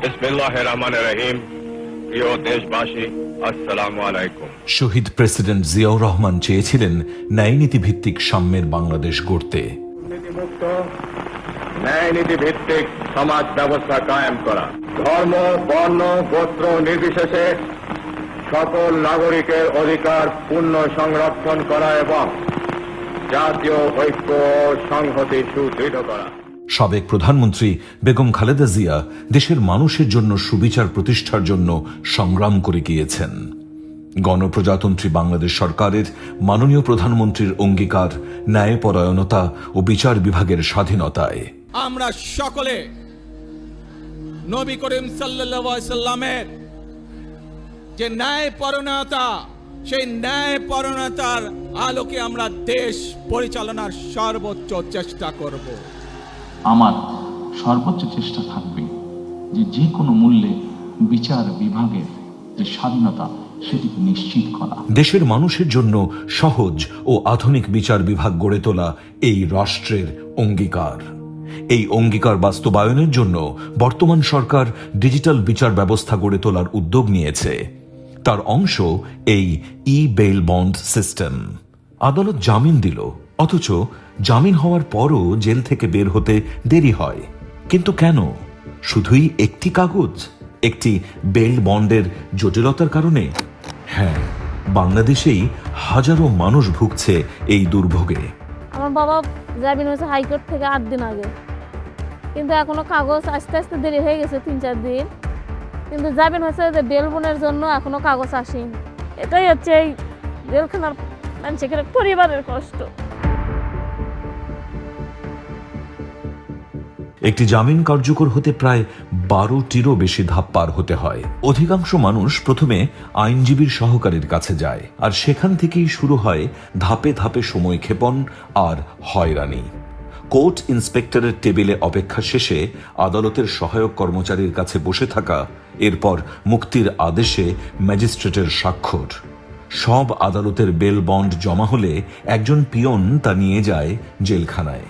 বিসমিল্লাহির রহমানির রহিম। প্রিয় দেশবাসী, আসসালামু আলাইকুম। শহীদ প্রেসিডেন্ট জিয়াউর রহমান চেয়েছিলেন ন্যায়নীতি ভিত্তিক সাম্যের বাংলাদেশ গড়তে। দুর্নীতিমুক্ত ন্যায়নীতি ভিত্তিক সমাজ ব্যবস্থা কায়েম করা, ধর্ম, বর্ণ, গোত্র নির্বিশেষে সকল নাগরিকের অধিকার পূর্ণ সংরক্ষণ করা এবং জাতীয় ঐক্য ও সংহতি সুদৃঢ় করা। সাবেক প্রধানমন্ত্রী বেগম খালেদা জিয়া দেশের মানুষের জন্য সুবিচার প্রতিষ্ঠার জন্য সংগ্রাম করে গিয়েছেন। গণপ্রজাতন্ত্রী বাংলাদেশ সরকারের মাননীয় প্রধানমন্ত্রীর অঙ্গীকার ন্যায়পরায়ণতা ও বিচার বিভাগের স্বাধীনতায়। আমরা সকলে নবী করিম সাল্লাল্লাহু আলাইহি সাল্লামের যে ন্যায়পরায়ণতা, সেই ন্যায়পরায়ণতার আলোকে আমরা দেশ পরিচালনার সর্বোচ্চ চেষ্টা করব। আমার সর্বোচ্চ চেষ্টা থাকবে যে কোনো মূল্যে বিচার বিভাগের যে স্বাধীনতা সেটিকে নিশ্চিত করা। দেশের মানুষের জন্য সহজ ও আধুনিক বিচার বিভাগ গড়ে তোলা এই রাষ্ট্রের অঙ্গীকার। এই অঙ্গীকার বাস্তবায়নের জন্য বর্তমান সরকার ডিজিটাল বিচার ব্যবস্থা গড়ে তোলার উদ্যোগ নিয়েছে। তার অংশ এই বেইল বন্ড সিস্টেম। আদালত জামিন দিল, অথচ জামিন হওয়ার পরও জেল থেকে বের হতে দেরি হয়। কিন্তু কেন? শুধুই একটি কাগজ, একটি বেইল বন্ডের জটিলতার কারণে? হ্যাঁ, বাংলাদেশেই হাজারো মানুষ ভুগছে এই দুর্ভোগে। আমার বাবা জামিন হয়েছে হাইকোর্ট থেকে 8 দিন আগে, কিন্তু এখনো কাগজ আসতে আসতে দেরি হয়ে গেছে 3-4 দিন। কিন্তু জামিন হয়েছে যে বেল বনের জন্য এখনো কাগজ আসেনি। এটাই হচ্ছে এই জেলখানার মানুষের পরিবারের কষ্ট। একটি জামিন কার্যকর হতে প্রায় 12টিরও বেশি ধাপ পার হতে হয়। অধিকাংশ মানুষ প্রথমে আইনজীবীর সহকারীর কাছে যায়, আর সেখান থেকেই শুরু হয় ধাপে ধাপে সময় ক্ষেপণ আর হয়রানি। কোর্ট ইন্সপেক্টরের টেবিলে অপেক্ষা শেষে আদালতের সহায়ক কর্মচারীর কাছে বসে থাকা, এরপর মুক্তির আদেশে ম্যাজিস্ট্রেটের স্বাক্ষর। সব আদালতের বেল বন্ড জমা হলে একজন পিয়ন তা নিয়ে যায় জেলখানায়,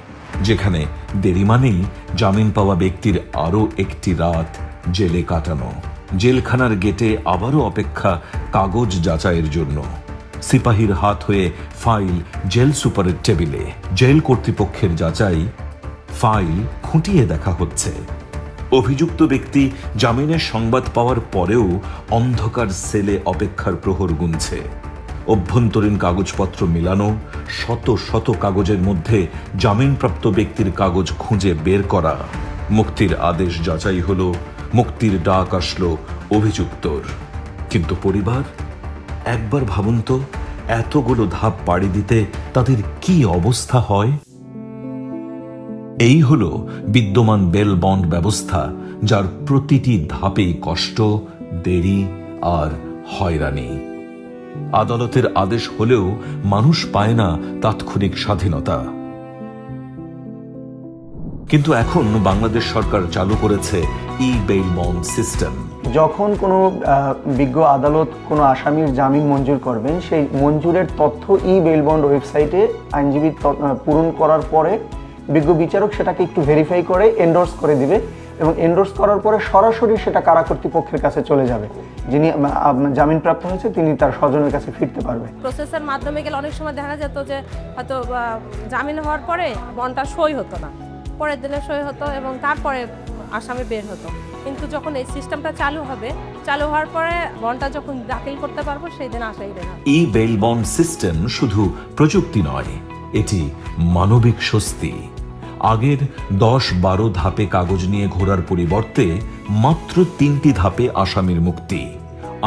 যেখানে দেরি মানেই জামিন পাওয়া ব্যক্তির আরও একটি রাত জেলে কাটানো। জেলখানার গেটে আবারও অপেক্ষা কাগজ যাচাইয়ের জন্য। সিপাহীর হাত হয়ে ফাইল জেল সুপারের টেবিলে। জেল কর্তৃপক্ষের যাচাই, ফাইল খুঁটিয়ে দেখা হচ্ছে। অভিযুক্ত ব্যক্তি জামিনের সংবাদ পাওয়ার পরেও অন্ধকার সেলে অপেক্ষার প্রহর গুনছে। অভ্যন্তরীণ কাগজপত্র মিলানো, শত শত কাগজের মধ্যে জামিনপ্রাপ্ত ব্যক্তির কাগজ খুঁজে বের করা। মুক্তির আদেশ যাচাই হলো, মুক্তির ডাক আসলো অভিযুক্তর। কিন্তু পরিবার? একবার ভাবুন তো, এতগুলো ধাপ পাড়ি দিতে তাদের কি অবস্থা হয়? এই হলো বিদ্যমান বেল বন্ড ব্যবস্থা, যার প্রতিটি ধাপেই কষ্ট, দেরি আর হয়রানি। আদালতের আদেশ হলেও মানুষ পায় না তাৎক্ষণিক স্বাধীনতা। কিন্তু এখন বাংলাদেশ সরকার চালু করেছে বেইল বন্ড সিস্টেম। যখন কোনো বিজ্ঞ আদালত কোনো আসামির জামিন মঞ্জুর করবেন, সেই মঞ্জুরের তথ্য বেইল বন্ড ওয়েবসাইটে আইনজীবী পূরণ করার পরে বিজ্ঞ বিচারক সেটাকে একটু ভেরিফাই করে এন্ডোর্স করে দিবে, এবং এন্ডোর্স করার পরে সরাসরি সেটা কারা কর্তৃপক্ষের কাছে চলে যাবে। যিনি জামিনপ্রাপ্ত হয়েছে তিনি তার স্বজনের কাছে ফিরতে পারবে। প্রসেসের মাধ্যমে গেলে অনেক সময় দেখা যেত যে হয়তো জামিন হওয়ার পরে বন্ডটা সই হতো না, পরের দিনে সই হতো এবং তারপরে আসামি বের হতো। কিন্তু যখন এই সিস্টেমটা চালু হবে, চালু হওয়ার পরে বন্ডটা যখন দাখিল করতে পারবো, সেই দিন আসাই বের হবে। বেইল বন্ড সিস্টেম শুধু প্রযুক্তি নয়, এটি মানবিক স্বস্তি। আগের 10-12 ধাপে কাগজ নিয়ে ঘোরার পরিবর্তে মাত্র 3টি ধাপে আসামির মুক্তি।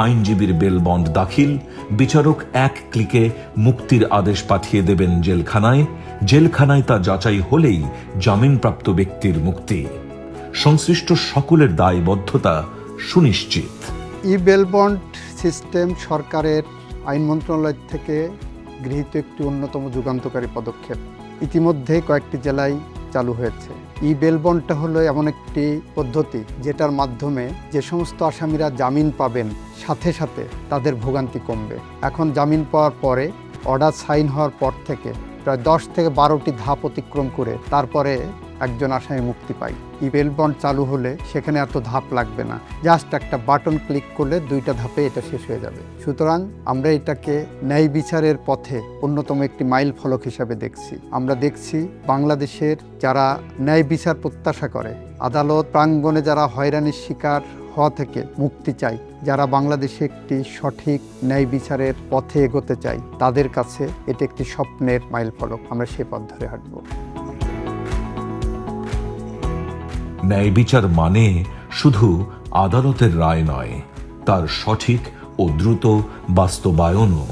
আইনজীবীর বেল বন্ড দাখিল, বিচারক এক ক্লিকে মুক্তির আদেশ পাঠিয়ে দেবেন জেলখানায়। জেলখানায় তা যাচাই হলেই জামিনপ্রাপ্ত ব্যক্তির মুক্তি। সংশ্লিষ্ট সকলের দায়বদ্ধতা সুনিশ্চিত। বেল বন্ড সিস্টেম সরকারের আইন মন্ত্রণালয় থেকে গৃহীত একটি অন্যতম যুগান্তকারী পদক্ষেপ। ইতিমধ্যে কয়েকটি জেলায় চালু হয়েছে। বেল বন্ডটা হলো এমন একটি পদ্ধতি যেটার মাধ্যমে যে সমস্ত আসামিরা জামিন পাবেন, সাথে সাথে তাদের ভোগান্তি কমবে। এখন জামিন পাওয়ার পরে অর্ডার সাইন হওয়ার পর থেকে প্রায় 10 থেকে 12টি ধাপ অতিক্রম করে তারপরে একজন আসামি মুক্তি পায়। ই বেল বন্ড চালু হলে সেখানে এত ধাপ লাগবে না, জাস্ট একটা বাটন ক্লিক করলে 2টা ধাপে এটা শেষ হয়ে যাবে। সুতরাং আমরা এটাকে ন্যায় বিচারের পথে অন্যতম একটি মাইল ফলক হিসাবে দেখছি। আমরা দেখছি বাংলাদেশের যারা ন্যায় বিচার প্রত্যাশা করে, আদালত প্রাঙ্গণে যারা হয়রানির শিকার হওয়া থেকে মুক্তি চাই, যারা বাংলাদেশে একটি সঠিক ন্যায় বিচারের পথে এগোতে চাই, তাদের কাছে এটি একটি স্বপ্নের মাইল ফলক। আমরা সে পথ ধরে হাঁটব। ন্যায় বিচার মানে শুধু আদালতের রায় নয়, তার সঠিক ও দ্রুত বাস্তবায়নও।